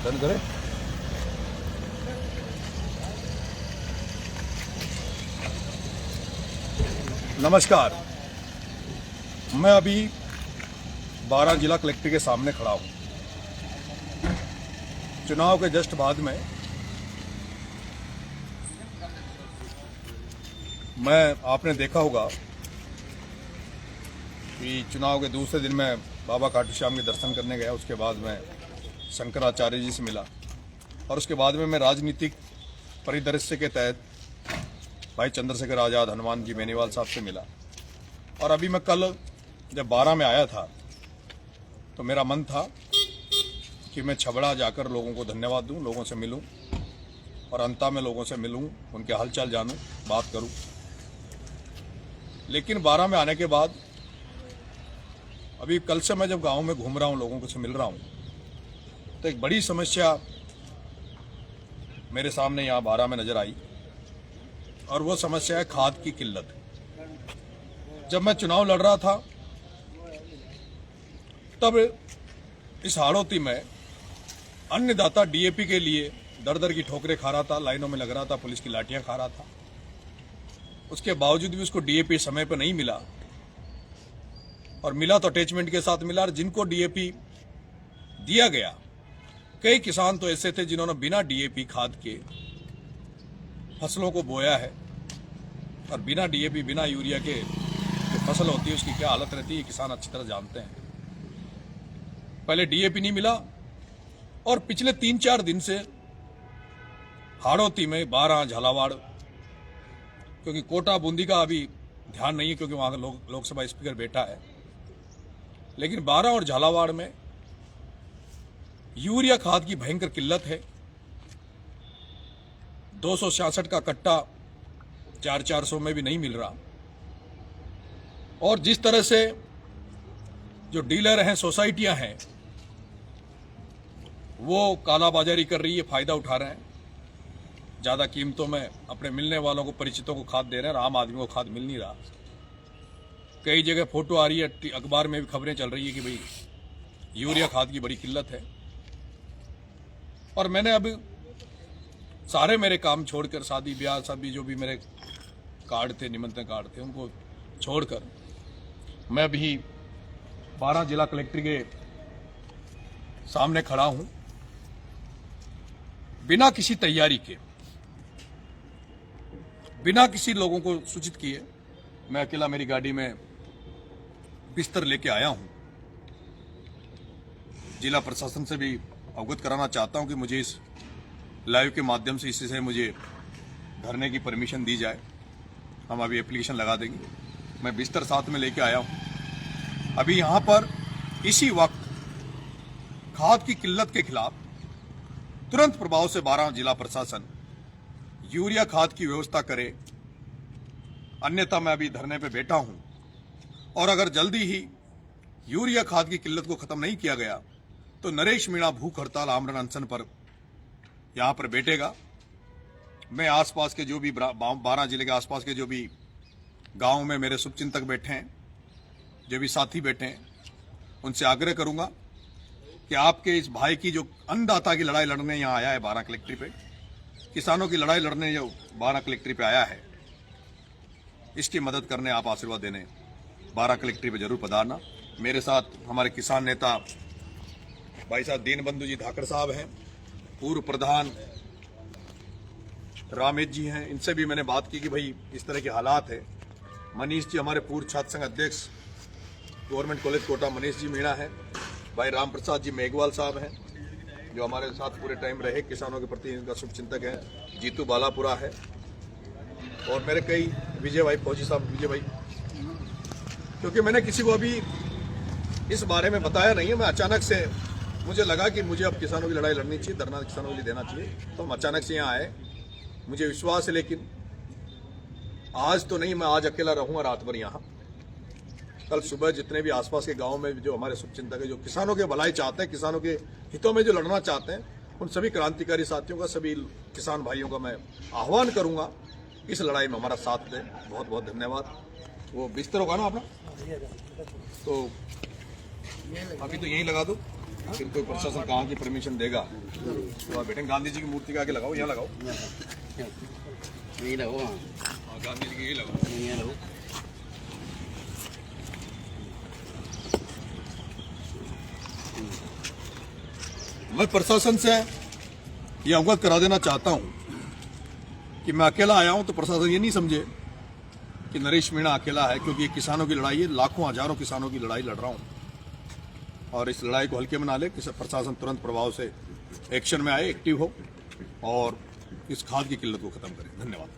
बंद करें। नमस्कार, मैं अभी 12 जिला कलेक्टर के सामने खड़ा हूं। चुनाव के जस्ट बाद में आपने देखा होगा कि चुनाव के दूसरे दिन मैं बाबा खाटू श्याम के दर्शन करने गया। उसके बाद मैं शंकराचार्य जी से मिला और उसके बाद में मैं राजनीतिक परिदृश्य के तहत भाई चंद्रशेखर आज़ाद, हनुमान जी बेनीवाल साहब से मिला। और अभी मैं कल जब 12 में आया था तो मेरा मन था कि मैं छबड़ा जाकर लोगों को धन्यवाद दूं, लोगों से मिलूं और अंता में लोगों से मिलूं, उनके हालचाल जानूं, बात करूं। लेकिन 12 में आने के बाद अभी कल से मैं जब गांव में घूम रहा हूं, लोगों से मिल रहा हूं, तो एक बड़ी समस्या मेरे सामने यहाँ 12 में नजर आई और वो समस्या है खाद की किल्लत। जब मैं चुनाव लड़ रहा था तब इस हाड़ौती में अन्नदाता डीएपी के लिए दर दर की ठोकरें खा रहा था, लाइनों में लग रहा था, पुलिस की लाठियां खा रहा था। उसके बावजूद भी उसको डीएपी समय पर नहीं मिला और मिला तो अटैचमेंट के साथ मिला। और जिनको डीएपी दिया गया, कई किसान तो ऐसे थे जिन्होंने बिना डीएपी खाद के फसलों को बोया है और बिना डीएपी, बिना यूरिया के जो फसल होती है उसकी क्या हालत रहती है किसान अच्छी तरह जानते हैं। पहले डीएपी नहीं मिला और पिछले 3-4 दिन से हाड़ौती में 12, झालावाड़, क्योंकि कोटा बूंदी का अभी ध्यान नहीं है क्योंकि वहां का लोकसभा स्पीकर बैठा है, लेकिन 12 और झालावाड़ में यूरिया खाद की भयंकर किल्लत है। 266 का कट्टा 400 में भी नहीं मिल रहा। और जिस तरह से जो डीलर हैं, सोसाइटियां हैं, वो कालाबाजारी कर रही है, फायदा उठा रहे हैं, ज्यादा कीमतों में अपने मिलने वालों को, परिचितों को खाद दे रहे हैं और आम आदमी को खाद मिल नहीं रहा। कई जगह फोटो आ रही है, अखबार में भी खबरें चल रही है कि भाई यूरिया खाद की बड़ी किल्लत है। और मैंने अब सारे मेरे काम छोड़कर, शादी ब्याह सभी जो भी मेरे कार्ड थे, निमंत्रण कार्ड थे, उनको छोड़कर मैं अभी 12 जिला कलेक्टर के सामने खड़ा हूं, बिना किसी तैयारी के, बिना किसी लोगों को सूचित किए मैं अकेला मेरी गाड़ी में बिस्तर लेके आया हूं। जिला प्रशासन से भी अवगत कराना चाहता हूं कि मुझे इस लाइव के माध्यम से इससे मुझे धरने की परमिशन दी जाए। हम अभी एप्लीकेशन लगा देंगे। मैं बिस्तर साथ में लेके आया हूं। अभी यहां पर इसी वक्त खाद की किल्लत के खिलाफ तुरंत प्रभाव से 12 जिला प्रशासन यूरिया खाद की व्यवस्था करे, अन्यथा मैं अभी धरने पे बैठा हूं। और अगर जल्दी ही यूरिया खाद की किल्लत को खत्म नहीं किया गया तो नरेश मीणा भूख हड़ताल, आमरण अनशन पर यहां पर बैठेगा। मैं आसपास के जो भी 12 जिले के आसपास के जो भी गांव में मेरे शुभचिंतक बैठे हैं, जो भी साथी बैठे हैं, उनसे आग्रह करूंगा कि आपके इस भाई की जो अन्नदाता की लड़ाई लड़ने यहां आया है 12 कलेक्ट्री पे, किसानों की लड़ाई लड़ने जो 12 कलेक्ट्री पे आया है, इसकी मदद करने, आप आशीर्वाद देने 12 कलेक्ट्री पे जरूर पधारना। मेरे साथ हमारे किसान नेता भाई साहब दीनबंधु जी धाकड़ साहब हैं, पूर्व प्रधान रामेश जी हैं, इनसे भी मैंने बात की कि भाई इस तरह के हालात है। मनीष जी हमारे पूर्व छात्र संघ अध्यक्ष गवर्नमेंट कॉलेज कोटा, मनीष जी मीणा है, भाई राम प्रसाद जी मेघवाल साहब हैं जो हमारे साथ पूरे टाइम रहे, किसानों के प्रति इनका शुभचिंतक है, जीतू बालापुरा है, और मेरे कई विजय भाई फौजी साहब, विजय भाई, क्योंकि मैंने किसी को अभी इस बारे में बताया नहीं है। मैं अचानक से मुझे लगा कि मुझे अब किसानों की लड़ाई लड़नी चाहिए, धरना किसानों के लिए देना चाहिए, तो हम अचानक से यहाँ आए। मुझे विश्वास है, लेकिन आज तो नहीं, मैं आज अकेला रहूंगा रात भर यहाँ। कल सुबह जितने भी आसपास के गांव में जो हमारे शुभचिंतक है, जो किसानों के भलाई चाहते हैं, किसानों के हितों में जो लड़ना चाहते हैं, उन सभी क्रांतिकारी साथियों का, सभी किसान भाइयों का मैं आह्वान करूंगा इस लड़ाई में हमारा साथ दें। बहुत बहुत धन्यवाद। वो बिस्तर होगा ना अपना, तो अभी तो यहीं लगा दो। फिर कोई प्रशासन कहाँ की परमिशन देगा तो आप बेटे गांधी जी की मूर्ति के आगे लगाओ, यहाँ लगाओ, नहीं लगो। हाँ, गांधी जी की यही लगाओ। नहीं लगो। मैं प्रशासन से ये अवगत करा देना चाहता हूं कि मैं अकेला आया हूं, तो प्रशासन ये नहीं समझे कि नरेश मीणा अकेला है, क्योंकि ये किसानों की लड़ाई है, लाखों हजारों किसानों की लड़ाई लड़ रहा हूं और इस लड़ाई को हल्के में ना ले। प्रशासन तुरंत प्रभाव से एक्शन में आए, एक्टिव हो और इस खाद की किल्लत को खत्म करे। धन्यवाद।